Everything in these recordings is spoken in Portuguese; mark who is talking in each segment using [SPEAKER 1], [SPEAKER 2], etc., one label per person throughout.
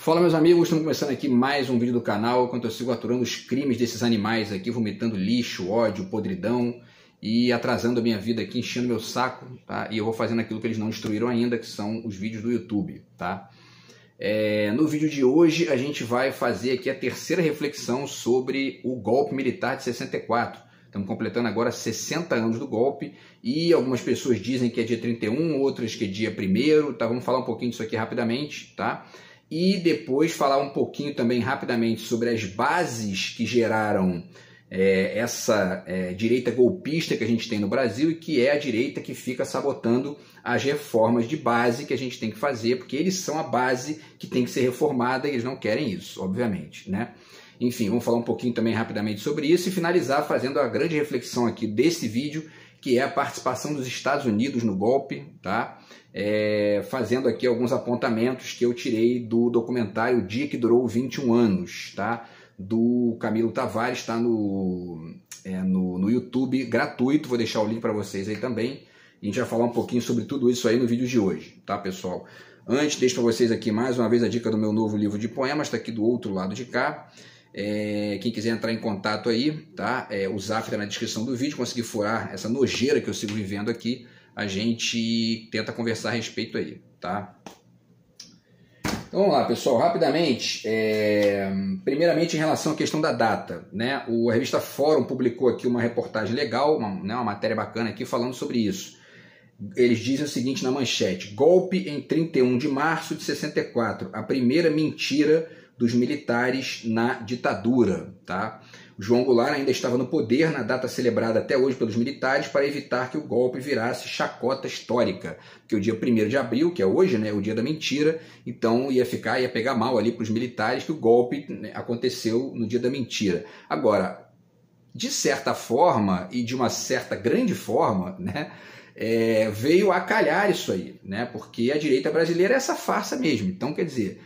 [SPEAKER 1] Fala, meus amigos, estamos começando aqui mais um vídeo do canal, enquanto eu sigo aturando os crimes desses animais aqui, vomitando lixo, ódio, podridão e atrasando a minha vida aqui, enchendo meu saco, tá? E eu vou fazendo aquilo que eles não destruíram ainda, que são os vídeos do YouTube, tá? No vídeo de hoje a gente vai fazer aqui a terceira reflexão sobre o golpe militar de 64. Estamos completando agora 60 anos do golpe e algumas pessoas dizem que é dia 31, outras que é dia 1º, tá? Vamos falar um pouquinho disso aqui rapidamente, tá? E depois falar um pouquinho também rapidamente sobre as bases que geraram essa direita golpista que a gente tem no Brasil e que é a direita que fica sabotando as reformas de base que a gente tem que fazer, porque eles são a base que tem que ser reformada e eles não querem isso, obviamente, né? Enfim, vamos falar um pouquinho também rapidamente sobre isso e finalizar fazendo a grande reflexão aqui desse vídeo, que é a participação dos Estados Unidos no golpe, tá? Fazendo aqui alguns apontamentos que eu tirei do documentário O Dia que Durou 21 Anos, tá? Do Camilo Tavares, está no YouTube gratuito, vou deixar o link para vocês aí também. A gente vai falar um pouquinho sobre tudo isso aí no vídeo de hoje, tá, pessoal? Antes, deixo para vocês aqui mais uma vez a dica do meu novo livro de poemas, está aqui do outro lado de cá. Quem quiser entrar em contato aí, tá? O zap está na descrição do vídeo, conseguir furar essa nojeira que eu sigo vivendo aqui, a gente tenta conversar a respeito aí, tá? Então vamos lá, pessoal, rapidamente, primeiramente em relação à questão da data, né? A revista Fórum publicou aqui uma reportagem legal, uma matéria bacana aqui falando sobre isso. Eles dizem o seguinte na manchete: golpe em 31 de março de 64, a primeira mentira dos militares na ditadura, tá? João Goulart ainda estava no poder na data celebrada até hoje pelos militares para evitar que o golpe virasse chacota histórica, porque o dia 1º de abril, que é hoje, né, o dia da mentira, então ia pegar mal ali para os militares que o golpe, né, aconteceu no dia da mentira. Agora, de certa forma e de uma certa grande forma, né, veio a calhar isso aí, né, porque a direita brasileira é essa farsa mesmo. Então, quer dizer,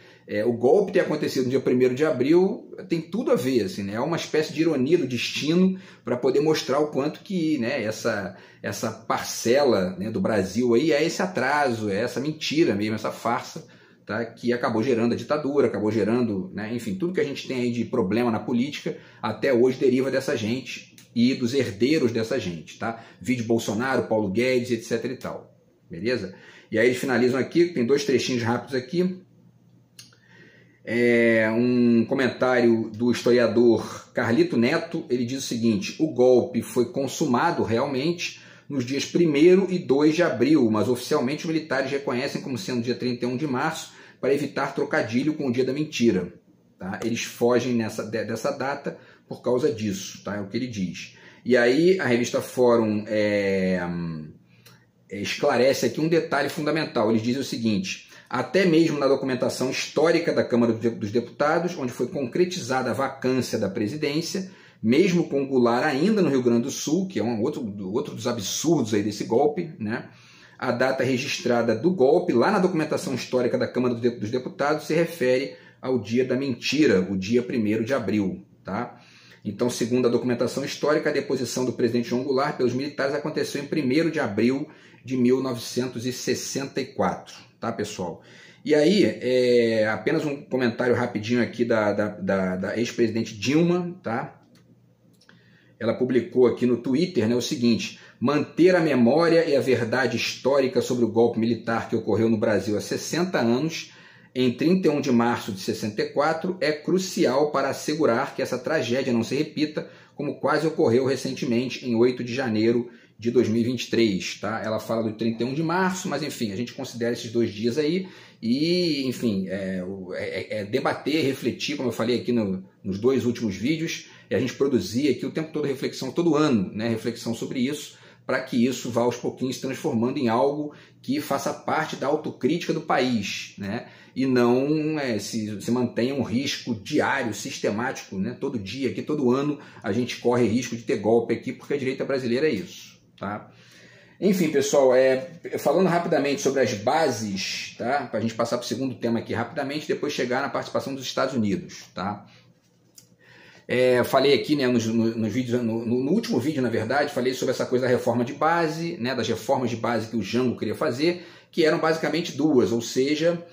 [SPEAKER 1] o golpe ter acontecido no dia 1º de abril tem tudo a ver, assim, né? É uma espécie de ironia do destino para poder mostrar o quanto que, né, essa parcela, né, do Brasil aí é esse atraso, é essa mentira mesmo, essa farsa, tá? Que acabou gerando a ditadura, acabou gerando, né, enfim, tudo que a gente tem aí de problema na política até hoje deriva dessa gente e dos herdeiros dessa gente, tá? Vídeo Bolsonaro, Paulo Guedes, etc e tal, beleza? E aí eles finalizam aqui, tem dois trechinhos rápidos aqui. Um comentário do historiador Carlito Neto, ele diz o seguinte: o golpe foi consumado realmente nos dias 1º e 2 de abril, mas oficialmente os militares reconhecem como sendo dia 31 de março para evitar trocadilho com o dia da mentira, tá? Eles fogem dessa data por causa disso, tá? É o que ele diz. E aí a revista Fórum esclarece aqui um detalhe fundamental. Eles dizem o seguinte: até mesmo na documentação histórica da Câmara dos Deputados, onde foi concretizada a vacância da presidência, mesmo com Goulart ainda no Rio Grande do Sul, que é outro dos absurdos aí desse golpe, né? A data registrada do golpe, lá na documentação histórica da Câmara dos Deputados, se refere ao dia da mentira, o dia 1º de abril, tá? Então, segundo a documentação histórica, a deposição do presidente João Goulart pelos militares aconteceu em 1º de abril de 1964, tá, pessoal? E aí, apenas um comentário rapidinho aqui da ex-presidente Dilma, tá? Ela publicou aqui no Twitter, né, o seguinte: manter a memória e a verdade histórica sobre o golpe militar que ocorreu no Brasil há 60 anos, em 31 de março de 64, é crucial para assegurar que essa tragédia não se repita, como quase ocorreu recentemente em 8 de janeiro de 2023, tá? Ela fala do 31 de março, mas enfim, a gente considera esses 2 dias aí e, enfim, debater, refletir, como eu falei aqui nos 2 últimos vídeos, e a gente produzir aqui o tempo todo reflexão, todo ano, né, reflexão sobre isso, para que isso vá aos pouquinhos se transformando em algo que faça parte da autocrítica do país, né? E não se mantenha um risco diário, sistemático, né? Todo dia, aqui, todo ano, a gente corre risco de ter golpe aqui, porque a direita brasileira é isso, tá? Enfim, pessoal, falando rapidamente sobre as bases, tá? Para a gente passar para o segundo tema aqui rapidamente, depois chegar na participação dos Estados Unidos, tá? Falei aqui, né, nos vídeos, no último vídeo, na verdade, falei sobre essa coisa da reforma de base, né, das reformas de base que o Jango queria fazer, que eram basicamente 2, ou seja,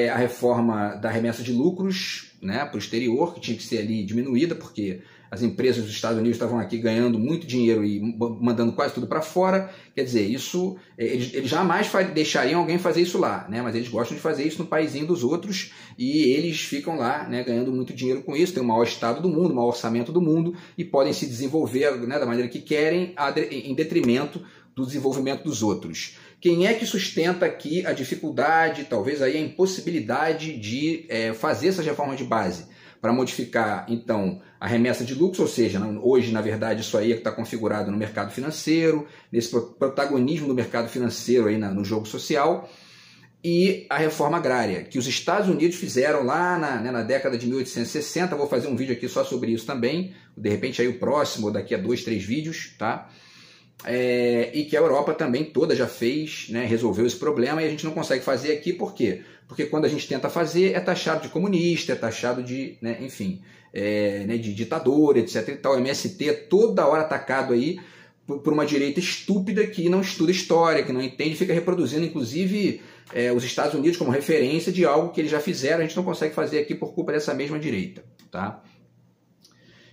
[SPEAKER 1] a reforma da remessa de lucros, né, para o exterior, que tinha que ser ali diminuída, porque as empresas dos Estados Unidos estavam aqui ganhando muito dinheiro e mandando quase tudo para fora. Quer dizer, isso eles jamais deixariam alguém fazer isso lá, né? Mas eles gostam de fazer isso no paísinho dos outros e eles ficam lá, né, ganhando muito dinheiro com isso. Tem o maior estado do mundo, o maior orçamento do mundo e podem se desenvolver, né, da maneira que querem, em detrimento do desenvolvimento dos outros. Quem é que sustenta aqui a dificuldade, talvez aí a impossibilidade de fazer essas reformas de base? Para modificar, então, a remessa de lucros, ou seja, hoje, na verdade, isso aí é que está configurado no mercado financeiro, nesse protagonismo do mercado financeiro aí no jogo social, e a reforma agrária, que os Estados Unidos fizeram lá na década de 1860, vou fazer um vídeo aqui só sobre isso também, de repente aí o próximo, daqui a 2, 3 vídeos, tá? E que a Europa também toda já fez, né, resolveu esse problema e a gente não consegue fazer aqui, por quê? Porque quando a gente tenta fazer é taxado de comunista, é taxado de, né, enfim, de ditador, etc. e tal. O MST é toda hora atacado aí por uma direita estúpida que não estuda história, que não entende, fica reproduzindo, inclusive, os Estados Unidos como referência de algo que eles já fizeram, a gente não consegue fazer aqui por culpa dessa mesma direita, tá?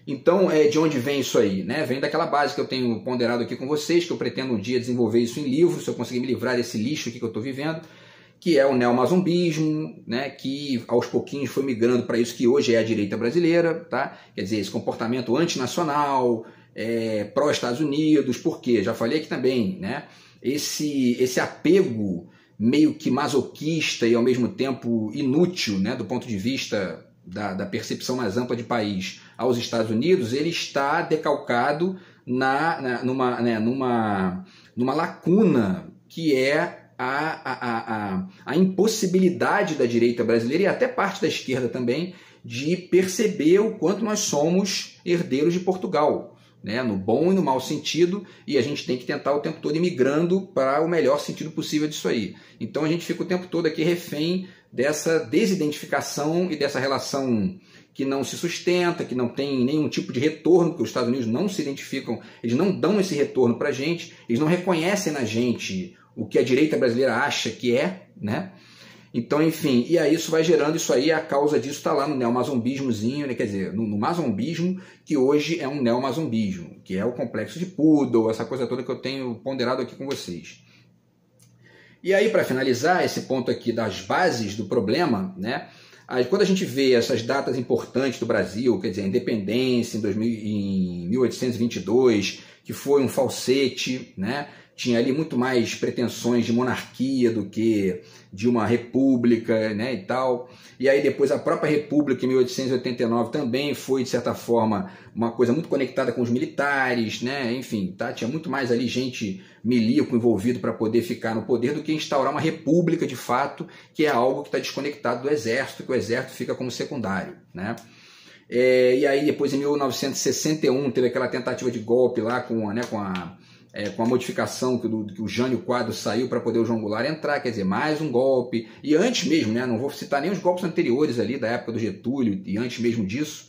[SPEAKER 1] Então, de onde vem isso aí? Né? Vem daquela base que eu tenho ponderado aqui com vocês, que eu pretendo um dia desenvolver isso em livro, se eu conseguir me livrar desse lixo aqui que eu estou vivendo, que é o neomazombismo, né? Que aos pouquinhos foi migrando para isso que hoje é a direita brasileira, tá? Quer dizer, esse comportamento antinacional, pró-Estados Unidos, por quê? Já falei aqui também, né? Esse apego meio que masoquista e ao mesmo tempo inútil, né? Do ponto de vista da percepção mais ampla de país aos Estados Unidos, ele está decalcado numa lacuna que é a impossibilidade da direita brasileira e até parte da esquerda também de perceber o quanto nós somos herdeiros de Portugal, né? No bom e no mau sentido, e a gente tem que tentar o tempo todo ir migrando para o melhor sentido possível disso aí. Então a gente fica o tempo todo aqui refém dessa desidentificação e dessa relação que não se sustenta, que não tem nenhum tipo de retorno, porque os Estados Unidos não se identificam, eles não dão esse retorno para a gente, eles não reconhecem na gente o que a direita brasileira acha que é, né? Então, enfim, e aí isso vai gerando isso aí, a causa disso está lá no neomazombismozinho, né? Quer dizer, no mazombismo, que hoje é um neomazombismo, que é o complexo de Poodle, essa coisa toda que eu tenho ponderado aqui com vocês. E aí, para finalizar esse ponto aqui das bases do problema, né? Quando a gente vê essas datas importantes do Brasil, quer dizer, a independência em 1822, que foi um falsete, né? Tinha ali muito mais pretensões de monarquia do que de uma república, né, e tal. E aí depois a própria república em 1889 também foi, de certa forma, uma coisa muito conectada com os militares, né? Enfim, tá? Tinha muito mais ali gente milíaco envolvido para poder ficar no poder do que instaurar uma república de fato, que é algo que está desconectado do exército, que o exército fica como secundário, né? E aí depois em 1961 teve aquela tentativa de golpe lá com a modificação que o Jânio Quadros saiu para poder o João Goulart entrar, quer dizer, mais um golpe. E antes mesmo, né, não vou citar nem os golpes anteriores ali, da época do Getúlio, e antes mesmo disso,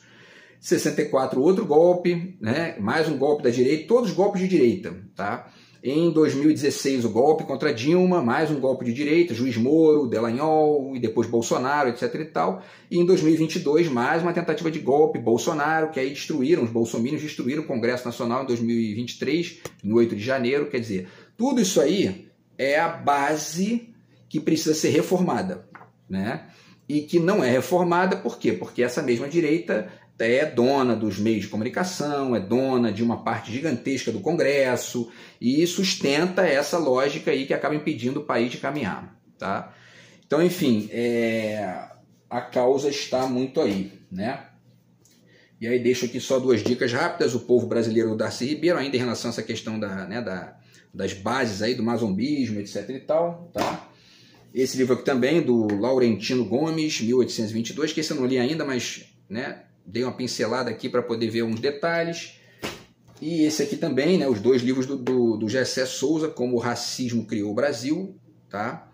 [SPEAKER 1] 64, outro golpe, né, mais um golpe da direita, todos golpes de direita, tá? Em 2016, o golpe contra Dilma, mais um golpe de direita, Juiz Moro, Dallagnol, e depois Bolsonaro, etc. e tal. E em 2022, mais uma tentativa de golpe, Bolsonaro, que aí os bolsominions destruíram o Congresso Nacional em 2023, em 8 de janeiro. Quer dizer, tudo isso aí é a base que precisa ser reformada, né? E que não é reformada, por quê? Porque essa mesma direita é dona dos meios de comunicação, é dona de uma parte gigantesca do Congresso e sustenta essa lógica aí que acaba impedindo o país de caminhar, tá? Então, enfim, a causa está muito aí, né? E aí deixo aqui só 2 dicas rápidas. O Povo Brasileiro do Darcy Ribeiro, ainda em relação a essa questão das bases aí do mazombismo, etc e tal, tá? Esse livro aqui também, do Laurentino Gomes, 1822, que esse eu não li ainda, mas, né, dei uma pincelada aqui para poder ver uns detalhes. E esse aqui também, né, os 2 livros do Gessé Souza, Como o Racismo Criou o Brasil, tá?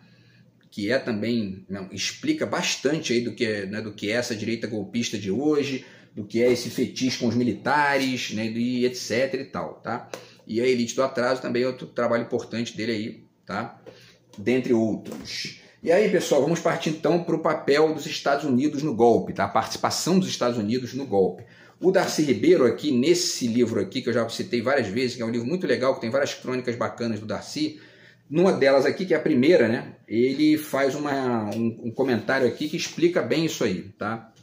[SPEAKER 1] Que também, explica bastante aí do que é essa direita golpista de hoje, do que é esse fetiche com os militares, né, e etc e tal, tá? E a Elite do Atraso também é outro trabalho importante dele aí, tá? Dentre outros. E aí, pessoal, vamos partir então para o papel dos Estados Unidos no golpe, tá? A participação dos Estados Unidos no golpe. O Darcy Ribeiro aqui, nesse livro aqui, que eu já citei várias vezes, que é um livro muito legal, que tem várias crônicas bacanas do Darcy, numa delas aqui, que é a primeira, né? Ele faz um comentário aqui que explica bem isso aí, tá?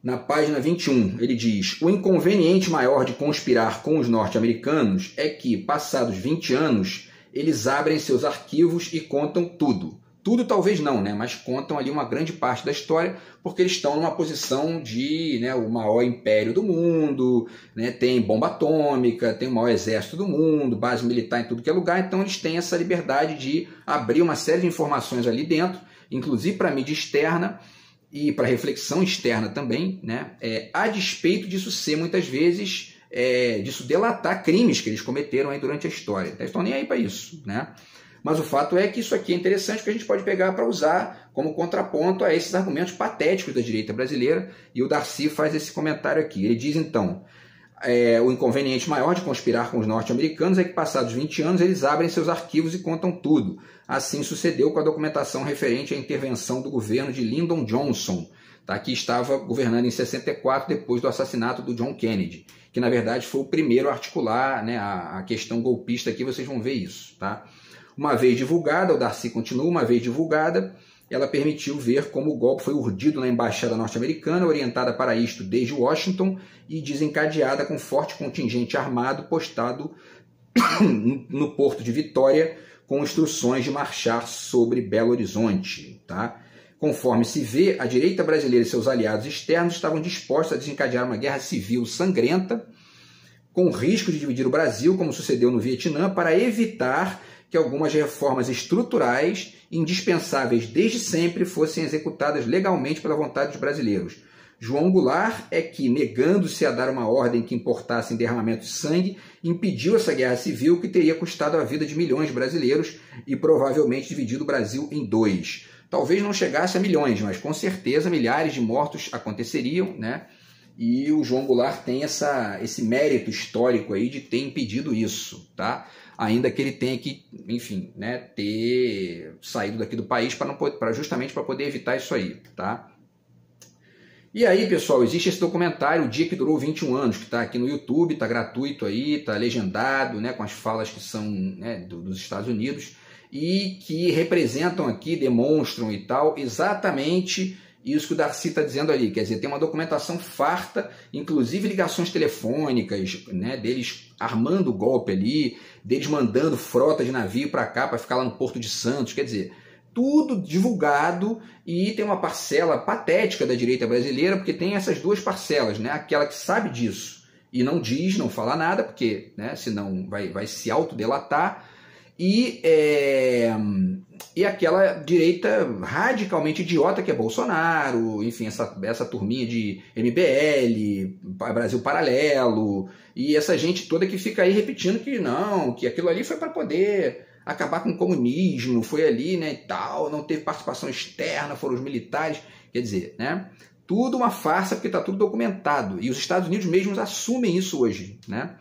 [SPEAKER 1] Na página 21, ele diz: o inconveniente maior de conspirar com os norte-americanos é que, passados 20 anos, eles abrem seus arquivos e contam tudo. Tudo talvez não, né? Mas contam ali uma grande parte da história, porque eles estão numa posição de, né, o maior império do mundo, né, tem bomba atômica, tem o maior exército do mundo, base militar em tudo que é lugar, então eles têm essa liberdade de abrir uma série de informações ali dentro, inclusive para a mídia externa e para reflexão externa também, né? A despeito disso ser muitas vezes, disso delatar crimes que eles cometeram aí durante a história. Eles estão nem aí para isso, né? Mas o fato é que isso aqui é interessante, que a gente pode pegar para usar como contraponto a esses argumentos patéticos da direita brasileira, e o Darcy faz esse comentário aqui. Ele diz então: o inconveniente maior de conspirar com os norte-americanos é que, passados 20 anos, eles abrem seus arquivos e contam tudo. Assim sucedeu com a documentação referente à intervenção do governo de Lyndon Johnson, tá, que estava governando em 64, depois do assassinato do John Kennedy, que na verdade foi o primeiro a articular, né, a questão golpista aqui, vocês vão ver isso, tá? Uma vez divulgada, o Darcy continua, uma vez divulgada, ela permitiu ver como o golpe foi urdido na embaixada norte-americana, orientada para isto desde Washington e desencadeada com forte contingente armado postado no porto de Vitória, com instruções de marchar sobre Belo Horizonte, tá? Conforme se vê, a direita brasileira e seus aliados externos estavam dispostos a desencadear uma guerra civil sangrenta, com risco de dividir o Brasil, como sucedeu no Vietnã, para evitar que algumas reformas estruturais, indispensáveis desde sempre, fossem executadas legalmente pela vontade dos brasileiros. João Goulart é que, negando-se a dar uma ordem que importasse derramamento de sangue, impediu essa guerra civil que teria custado a vida de milhões de brasileiros e provavelmente dividido o Brasil em dois. Talvez não chegasse a milhões, mas com certeza milhares de mortos aconteceriam, né? E o João Goulart tem esse mérito histórico aí de ter impedido isso, tá? Ainda que ele tenha que, enfim, né, ter saído daqui do país justamente para poder evitar isso aí, tá? E aí, pessoal, existe esse documentário, O Dia que Durou 21 Anos, que está aqui no YouTube, está gratuito aí, está legendado, né, com as falas que são, né, dos Estados Unidos e que representam aqui, demonstram e tal, exatamente isso que o Darcy está dizendo ali. Quer dizer, tem uma documentação farta, inclusive ligações telefônicas, né, deles armando o golpe ali, deles mandando frota de navio para cá, para ficar lá no Porto de Santos, quer dizer, tudo divulgado. E tem uma parcela patética da direita brasileira, porque tem essas duas parcelas, né, aquela que sabe disso e não diz, não fala nada, porque, né, senão vai se autodelatar, e aquela direita radicalmente idiota que é Bolsonaro, enfim, essa turminha de MBL, Brasil Paralelo, e essa gente toda que fica aí repetindo que não, que aquilo ali foi para poder acabar com o comunismo, foi ali, né, e tal, não teve participação externa, foram os militares, quer dizer, né, tudo uma farsa, porque está tudo documentado, e os Estados Unidos mesmos assumem isso hoje, né.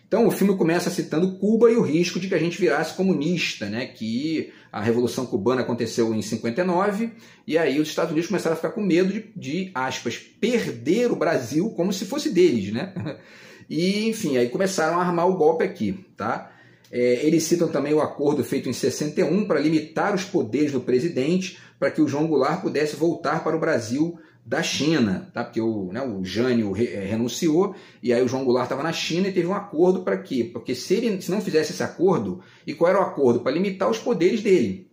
[SPEAKER 1] Então o filme começa citando Cuba e o risco de que a gente virasse comunista, né? Que a Revolução Cubana aconteceu em 59, e aí os Estados Unidos começaram a ficar com medo de aspas, perder o Brasil como se fosse deles, né? E, enfim, aí começaram a armar o golpe aqui, tá? Eles citam também o acordo feito em 61 para limitar os poderes do presidente, para que o João Goulart pudesse voltar para o Brasil da China, tá? Porque o Jânio renunciou, e aí o João Goulart estava na China e teve um acordo para quê? Porque se não fizesse esse acordo, e qual era o acordo? Para limitar os poderes dele,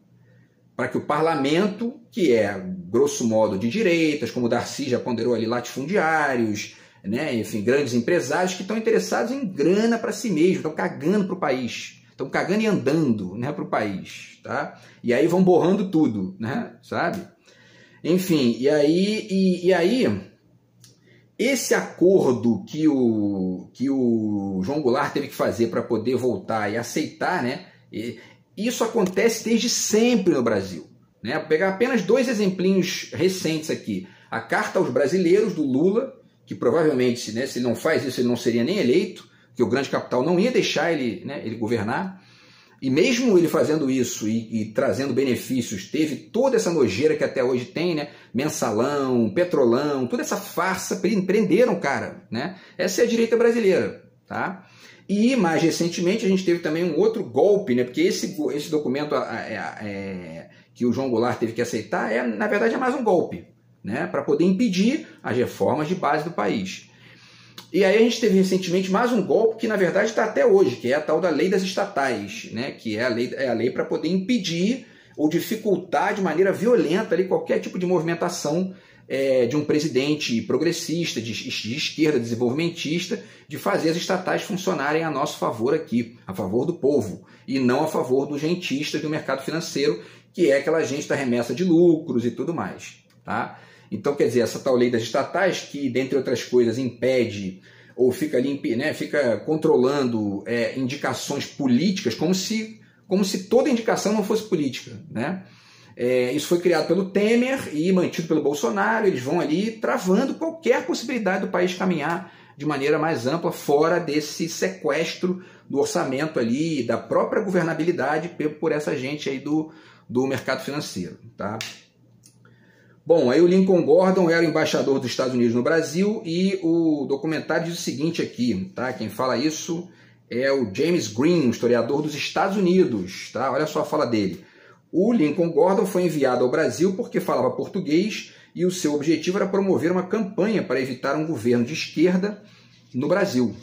[SPEAKER 1] para que o parlamento, que é, grosso modo, de direitas, como o Darcy já ponderou ali, latifundiários, né? Enfim, grandes empresários que estão interessados em grana para si mesmos, estão cagando para o país, estão cagando e andando, né, para o país, tá? E aí vão borrando tudo, né, sabe? Enfim, e aí esse acordo que o João Goulart teve que fazer para poder voltar e aceitar, né, isso acontece desde sempre no Brasil, né? Vou pegar apenas dois exemplinhos recentes aqui. A Carta aos Brasileiros, do Lula, que provavelmente, né, se ele não faz isso, ele não seria nem eleito, porque o grande capital não ia deixar ele, né, ele governar. E mesmo ele fazendo isso e trazendo benefícios, teve toda essa nojeira que até hoje tem, né? Mensalão, Petrolão, toda essa farsa, prenderam o cara, né? Essa é a direita brasileira, tá? E mais recentemente a gente teve também um outro golpe, né? Porque esse documento que o João Goulart teve que aceitar na verdade, é mais um golpe, né? Para poder impedir as reformas de base do país. E aí a gente teve recentemente mais um golpe que na verdade está até hoje, que é a tal da lei das estatais, né? Que é a lei para poder impedir ou dificultar de maneira violenta ali qualquer tipo de movimentação de um presidente progressista, de esquerda, desenvolvimentista, de fazer as estatais funcionarem a nosso favor aqui, a favor do povo, e não a favor dos rentistas do mercado financeiro, que é aquela gente da remessa de lucros e tudo mais, tá? Então, quer dizer, essa tal lei das estatais, que, dentre outras coisas, impede ou fica ali, né, fica controlando indicações políticas, como se toda indicação não fosse política, né? Isso foi criado pelo Temer e mantido pelo Bolsonaro. Eles vão ali travando qualquer possibilidade do país caminhar de maneira mais ampla, fora desse sequestro do orçamento ali, da própria governabilidade por essa gente aí do mercado financeiro, tá? Bom, aí o Lincoln Gordon era o embaixador dos Estados Unidos no Brasil e o documentário diz o seguinte aqui, tá? Quem fala isso é o James Green, historiador dos Estados Unidos, tá? Olha só a fala dele. O Lincoln Gordon foi enviado ao Brasil porque falava português e o seu objetivo era promover uma campanha para evitar um governo de esquerda no Brasil.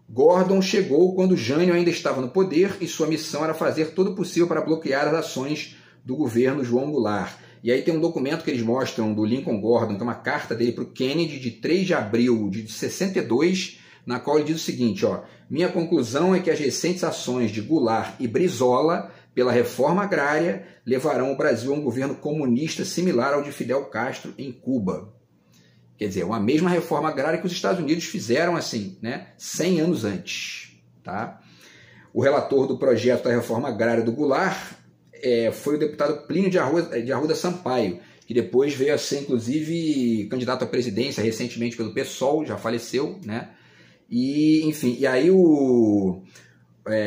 [SPEAKER 1] Gordon chegou quando Jânio ainda estava no poder e sua missão era fazer todo o possível para bloquear as ações do governo João Goulart. E aí tem um documento que eles mostram do Lincoln Gordon, que é uma carta dele para o Kennedy de 3 de abril de 62, na qual ele diz o seguinte, ó: minha conclusão é que as recentes ações de Goulart e Brizola pela reforma agrária levarão o Brasil a um governo comunista similar ao de Fidel Castro em Cuba. Quer dizer, uma mesma reforma agrária que os Estados Unidos fizeram assim, né, 100 anos antes, tá? O relator do projeto da reforma agrária do Goulart foi o deputado Plínio de Arruda Sampaio, que depois veio a ser, inclusive, candidato à presidência recentemente pelo PSOL, já faleceu, né? E, enfim, e aí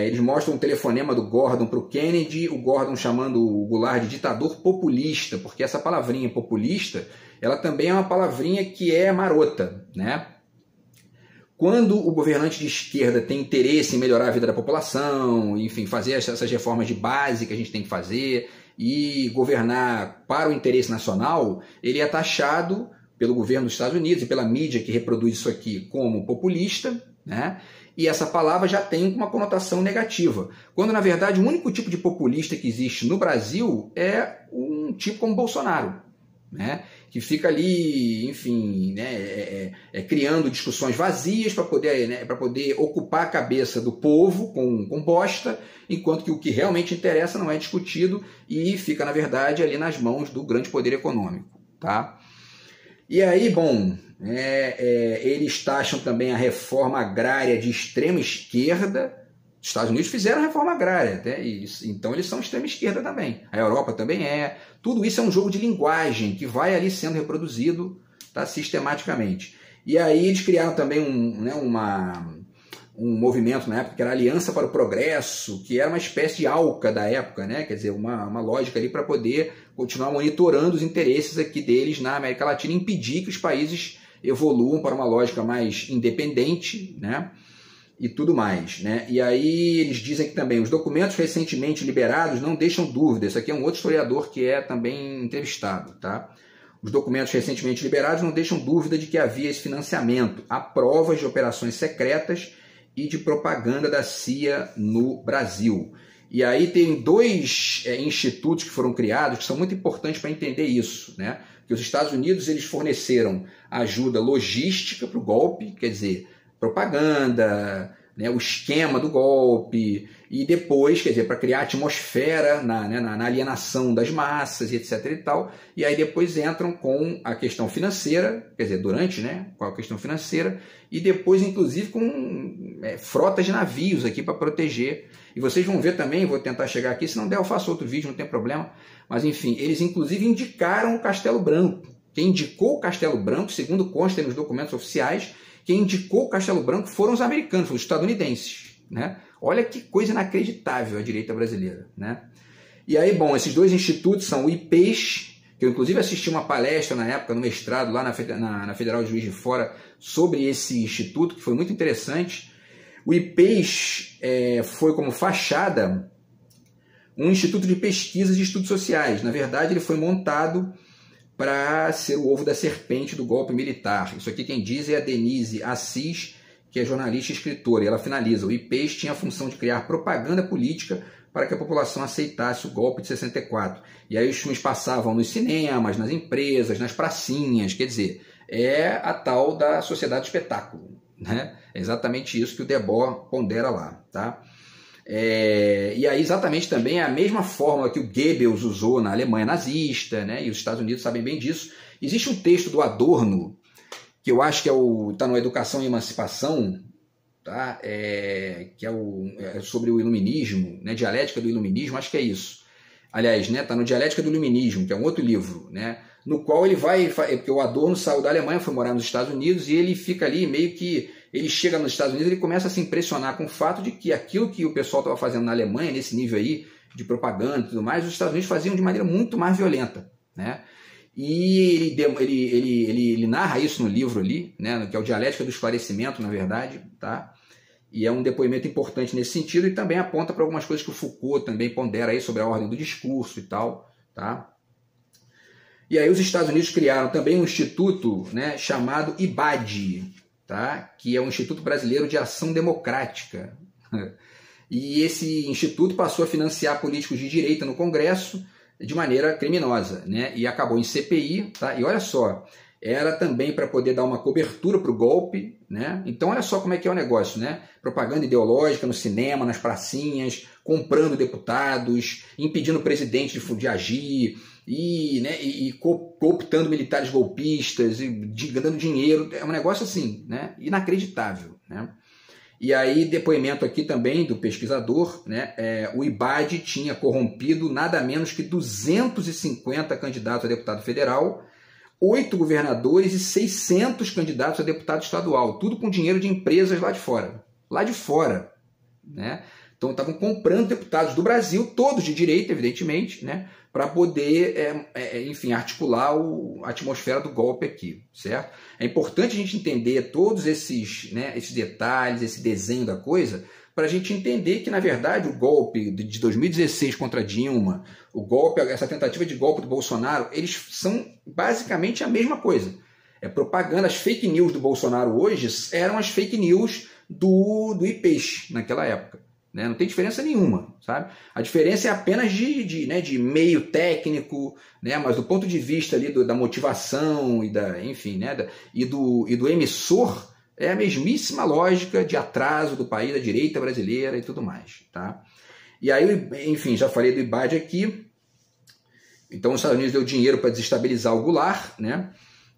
[SPEAKER 1] eles mostram um telefonema do Gordon para o Kennedy, o Gordon chamando o Goulart de ditador populista, porque essa palavrinha populista, ela também é uma palavrinha que é marota, né? Quando o governante de esquerda tem interesse em melhorar a vida da população, enfim, fazer essas reformas de base que a gente tem que fazer e governar para o interesse nacional, ele é taxado pelo governo dos Estados Unidos e pela mídia que reproduz isso aqui como populista, né? E essa palavra já tem uma conotação negativa, quando na verdade o único tipo de populista que existe no Brasil é um tipo como Bolsonaro, né? Que fica ali, enfim, né, criando discussões vazias para poder ocupar a cabeça do povo com bosta, enquanto que o que realmente interessa não é discutido e fica, na verdade, ali nas mãos do grande poder econômico, tá? E aí, bom, eles taxam também a reforma agrária de extrema esquerda. Os Estados Unidos fizeram a reforma agrária, então eles são extrema esquerda também. A Europa também é. Tudo isso é um jogo de linguagem que vai ali sendo reproduzido, tá, sistematicamente. E aí eles criaram também um movimento na época que era a Aliança para o Progresso, que era uma espécie de ALCA da época, né? Quer dizer, uma lógica ali para poder continuar monitorando os interesses aqui deles na América Latina e impedir que os países evoluam para uma lógica mais independente, né? E tudo mais, né? E aí eles dizem que também os documentos recentemente liberados não deixam dúvida. Isso aqui é um outro historiador que é também entrevistado, tá? Os documentos recentemente liberados não deixam dúvida de que havia esse financiamento. Há provas de operações secretas e de propaganda da CIA no Brasil. E aí tem dois institutos que foram criados que são muito importantes para entender isso, né? Que os Estados Unidos eles forneceram ajuda logística para o golpe, quer dizer, propaganda, né, o esquema do golpe, e depois, quer dizer, para criar atmosfera na alienação das massas, e etc. e tal, e aí depois entram com a questão financeira, quer dizer, durante, né, com a questão financeira, e depois, inclusive, com frotas de navios aqui para proteger. E vocês vão ver também, vou tentar chegar aqui, se não der eu faço outro vídeo, não tem problema, mas enfim, eles inclusive indicaram o Castelo Branco. Quem indicou o Castelo Branco, segundo consta nos documentos oficiais, quem indicou o Castelo Branco foram os americanos, foram os estadunidenses, né? Olha que coisa inacreditável a direita brasileira, né? E aí, bom, esses dois institutos são o IPES, que eu inclusive assisti uma palestra na época, no mestrado, lá na Federal de Juiz de Fora, sobre esse instituto, que foi muito interessante. O IPES foi como fachada um instituto de pesquisas de estudos sociais. Na verdade, ele foi montado para ser o ovo da serpente do golpe militar. Isso aqui quem diz é a Denise Assis, que é jornalista e escritora. E ela finaliza: o IPES tinha a função de criar propaganda política para que a população aceitasse o golpe de 64. E aí os filmes passavam nos cinemas, nas empresas, nas pracinhas, quer dizer, é a tal da sociedade do espetáculo, né? É exatamente isso que o Debord pondera lá, tá? E aí exatamente também é a mesma fórmula que o Goebbels usou na Alemanha nazista, né? E os Estados Unidos sabem bem disso. Existe um texto do Adorno, que eu acho que está no Educação e Emancipação, tá? Que é sobre o iluminismo, né? Dialética do iluminismo, acho que é isso. Aliás, né? Está no Dialética do Iluminismo, que é um outro livro, né? No qual ele porque o Adorno saiu da Alemanha, foi morar nos Estados Unidos, e ele fica ali meio que, ele chega nos Estados Unidos, ele começa a se impressionar com o fato de que aquilo que o pessoal estava fazendo na Alemanha, nesse nível aí de propaganda e tudo mais, os Estados Unidos faziam de maneira muito mais violenta, né? E ele narra isso no livro ali, né? Que é o Dialética do Esclarecimento, na verdade, tá? E é um depoimento importante nesse sentido, e também aponta para algumas coisas que o Foucault também pondera aí sobre a ordem do discurso e tal, tá? E aí os Estados Unidos criaram também um instituto, né, chamado IBAD, tá? Que é o Instituto Brasileiro de Ação Democrática. E esse instituto passou a financiar políticos de direita no Congresso de maneira criminosa, né? E acabou em CPI, tá? E olha só, era também para poder dar uma cobertura para o golpe, né? Então olha só como é que é o negócio, né? Propaganda ideológica no cinema, nas pracinhas, comprando deputados, impedindo o presidente de agir, e cooptando militares golpistas, e dando dinheiro. É um negócio assim, né? Inacreditável, né? E aí, depoimento aqui também do pesquisador, né? O IBAD tinha corrompido nada menos que 250 candidatos a deputado federal, 8 governadores e 600 candidatos a deputado estadual, tudo com dinheiro de empresas lá de fora, né? Então estavam comprando deputados do Brasil, todos de direita, evidentemente, né? Para poder, enfim, articular a atmosfera do golpe aqui, certo? É importante a gente entender todos esses detalhes, esse desenho da coisa, para a gente entender que, na verdade, o golpe de 2016 contra Dilma, essa tentativa de golpe do Bolsonaro, eles são basicamente a mesma coisa. É propaganda. As fake news do Bolsonaro hoje eram as fake news do IPES naquela época, né? Não tem diferença nenhuma, sabe? A diferença é apenas de meio técnico, né? Mas do ponto de vista ali da motivação e do emissor, é a mesmíssima lógica de atraso do país, da direita brasileira e tudo mais, tá? E aí, enfim, já falei do IBAD aqui. Então os Estados Unidos deu dinheiro para desestabilizar o Goulart, né?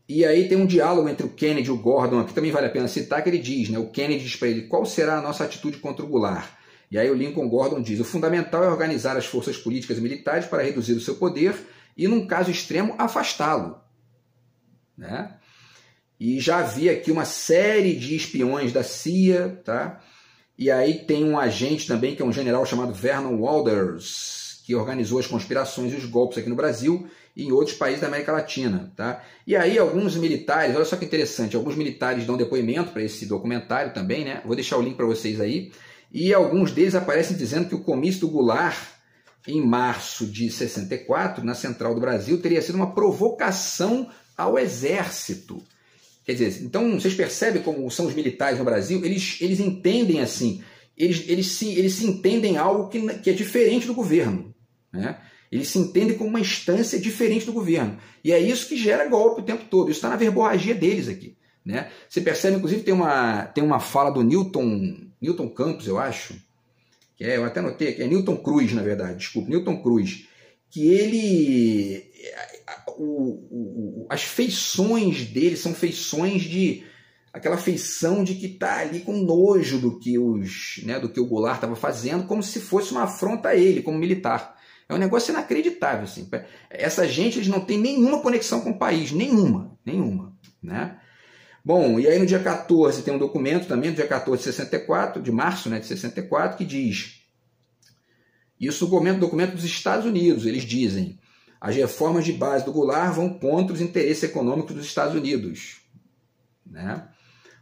[SPEAKER 1] E aí tem um diálogo entre o Kennedy e o Gordon, aqui também vale a pena citar, que ele diz, né? O Kennedy diz para ele: qual será a nossa atitude contra o Goulart? E aí o Lincoln Gordon diz: o fundamental é organizar as forças políticas e militares para reduzir o seu poder e, num caso extremo, afastá-lo, né? E já havia aqui uma série de espiões da CIA, tá? E aí tem um agente também, que é um general chamado Vernon Walters, que organizou as conspirações e os golpes aqui no Brasil e em outros países da América Latina, tá? E aí alguns militares, olha só que interessante, alguns militares dão depoimento para esse documentário também, né? Vou deixar o link para vocês aí. E alguns deles aparecem dizendo que o comício do Goulart, em março de 64, na Central do Brasil, teria sido uma provocação ao exército. Quer dizer, então vocês percebem como são os militares no Brasil? Eles entendem assim, eles se entendem algo que é diferente do governo, né? Eles se entendem como uma instância diferente do governo. E é isso que gera golpe o tempo todo. Isso está na verborragia deles aqui, né? Você percebe, inclusive, tem uma fala do Newton Campos, eu acho, eu até notei, que é Newton Cruz, na verdade, desculpa, Newton Cruz, que ele... as feições dele são feições aquela feição de que está ali com nojo do que o Goulart estava fazendo, como se fosse uma afronta a ele, como militar. É um negócio inacreditável, assim. Essa gente, eles não têm nenhuma conexão com o país, nenhuma, né? Bom, e aí no dia 14 tem um documento também, no dia 14 de 64, de março, né, de 64, que diz, isso documento dos Estados Unidos, eles dizem, as reformas de base do Goulart vão contra os interesses econômicos dos Estados Unidos. Né?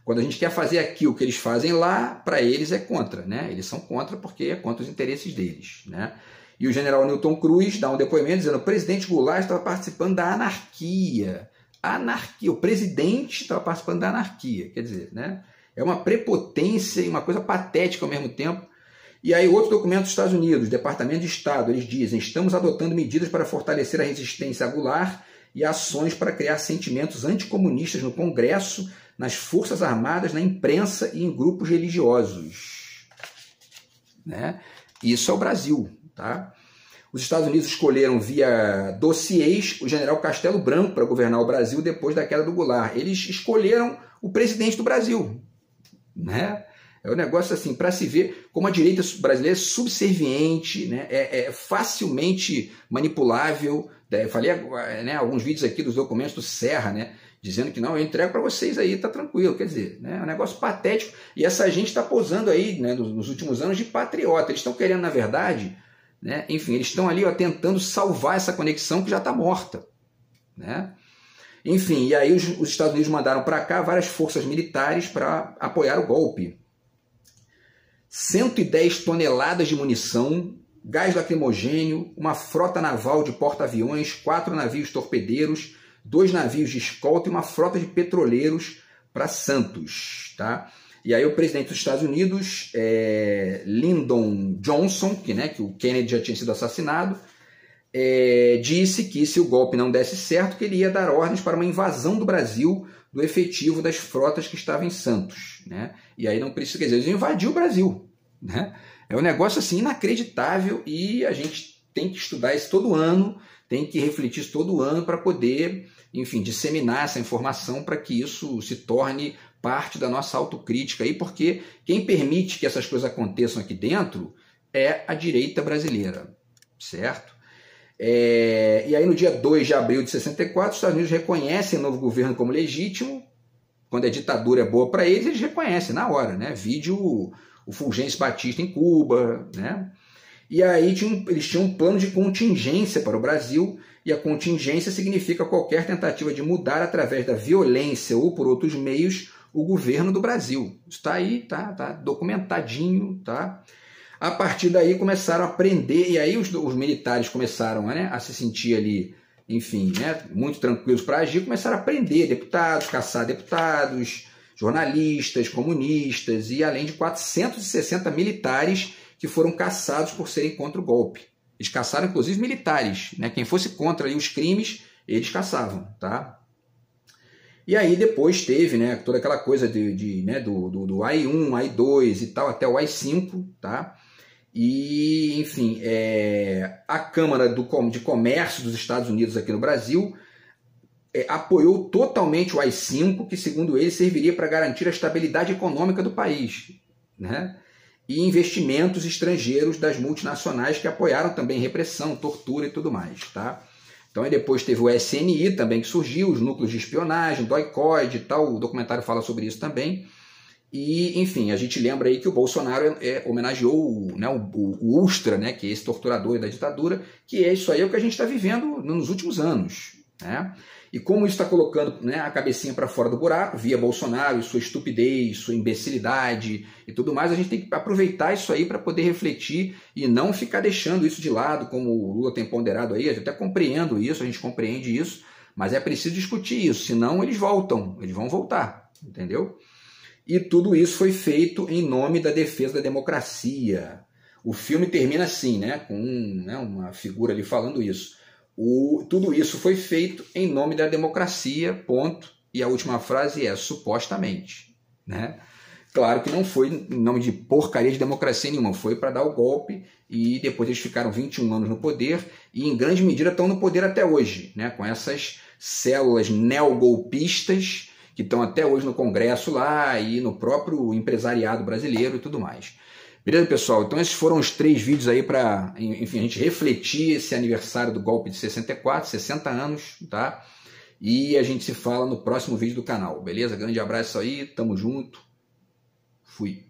[SPEAKER 1] Quando a gente quer fazer aqui o que eles fazem lá, para eles é contra. Né? Eles são contra porque é contra os interesses deles. Né? E o general Newton Cruz dá um depoimento dizendo que o presidente Goulart estava participando da anarquia. Anarquia. O presidente estava participando da anarquia. Quer dizer, né? É uma prepotência e uma coisa patética ao mesmo tempo. E aí outro documento dos Estados Unidos, Departamento de Estado, eles dizem, estamos adotando medidas para fortalecer a resistência a Goulart e ações para criar sentimentos anticomunistas no Congresso, nas Forças Armadas, na imprensa e em grupos religiosos. Né? Isso é o Brasil. Tá? Os Estados Unidos escolheram via dossiês o general Castelo Branco para governar o Brasil depois da queda do Goulart. Eles escolheram o presidente do Brasil. Né? É um negócio assim, para se ver como a direita brasileira é subserviente, né? É facilmente manipulável. Eu falei, né, alguns vídeos aqui dos documentos do Serra, né, dizendo que não, eu entrego para vocês aí, tá tranquilo. Quer dizer, né, é um negócio patético. E essa gente está posando aí, né, nos últimos anos de patriota. Eles estão querendo, na verdade, né, enfim, eles estão ali ó, tentando salvar essa conexão que já está morta. Né? Enfim, e aí os Estados Unidos mandaram para cá várias forças militares para apoiar o golpe. 110 toneladas de munição, gás lacrimogênio, uma frota naval de porta-aviões, 4 navios torpedeiros, 2 navios de escolta e uma frota de petroleiros para Santos. Tá? E aí o presidente dos Estados Unidos, Lyndon Johnson, que o Kennedy já tinha sido assassinado, disse que se o golpe não desse certo, que ele ia dar ordens para uma invasão do Brasil do efetivo das frotas que estavam em Santos. Né? E aí não precisa, quer dizer, eles invadiu o Brasil. Né? É um negócio assim inacreditável e a gente tem que estudar isso todo ano, tem que refletir isso todo ano para poder, enfim, disseminar essa informação para que isso se torne parte da nossa autocrítica aí, porque quem permite que essas coisas aconteçam aqui dentro é a direita brasileira, certo? E aí no dia 2 de abril de 64, os Estados Unidos reconhecem o novo governo como legítimo. Quando a ditadura é boa para eles, eles reconhecem na hora, né? Vídeo o Fulgêncio Batista em Cuba, né? E aí eles tinham um plano de contingência para o Brasil, e a contingência significa qualquer tentativa de mudar através da violência ou por outros meios o governo do Brasil. Isso está aí, tá documentadinho, tá? A partir daí começaram a aprender, e aí os militares começaram, né, a se sentir ali, enfim, né, muito tranquilos para agir, começaram a prender deputados, caçar deputados, jornalistas, comunistas, e além de 460 militares que foram caçados por serem contra o golpe. Eles caçaram, inclusive, militares. Né? Quem fosse contra ali, os crimes, eles caçavam. Tá? E aí depois teve, né, toda aquela coisa do AI-1, AI-2 e tal, até o AI-5, tá? E, enfim, a Câmara de Comércio dos Estados Unidos aqui no Brasil apoiou totalmente o AI-5, que, segundo ele, serviria para garantir a estabilidade econômica do país, né? E investimentos estrangeiros das multinacionais que apoiaram também repressão, tortura e tudo mais, tá? Então, aí depois teve o SNI também que surgiu, os núcleos de espionagem, DOI-COID e tal, o documentário fala sobre isso também. E, enfim, a gente lembra aí que o Bolsonaro homenageou o Ustra, né, que é esse torturador da ditadura, que é isso aí o que a gente está vivendo nos últimos anos. Né? E como isso está colocando, né, a cabecinha para fora do buraco, via Bolsonaro e sua estupidez, sua imbecilidade e tudo mais, a gente tem que aproveitar isso aí para poder refletir e não ficar deixando isso de lado, como o Lula tem ponderado aí. Eu até compreendo isso, a gente compreende isso, mas é preciso discutir isso, senão eles vão voltar, entendeu? E tudo isso foi feito em nome da defesa da democracia. O filme termina assim, né, com uma figura ali falando isso. Tudo isso foi feito em nome da democracia, ponto. E a última frase é supostamente. Né? Claro que não foi em nome de porcaria de democracia nenhuma, foi para dar o golpe e depois eles ficaram 21 anos no poder e em grande medida estão no poder até hoje, né? Com essas células neogolpistas que estão até hoje no Congresso lá e no próprio empresariado brasileiro e tudo mais. Beleza, pessoal? Então esses foram os 3 vídeos aí para, enfim, a gente refletir esse aniversário do golpe de 64, 60 anos, tá? E a gente se fala no próximo vídeo do canal, beleza? Grande abraço aí, tamo junto. Fui.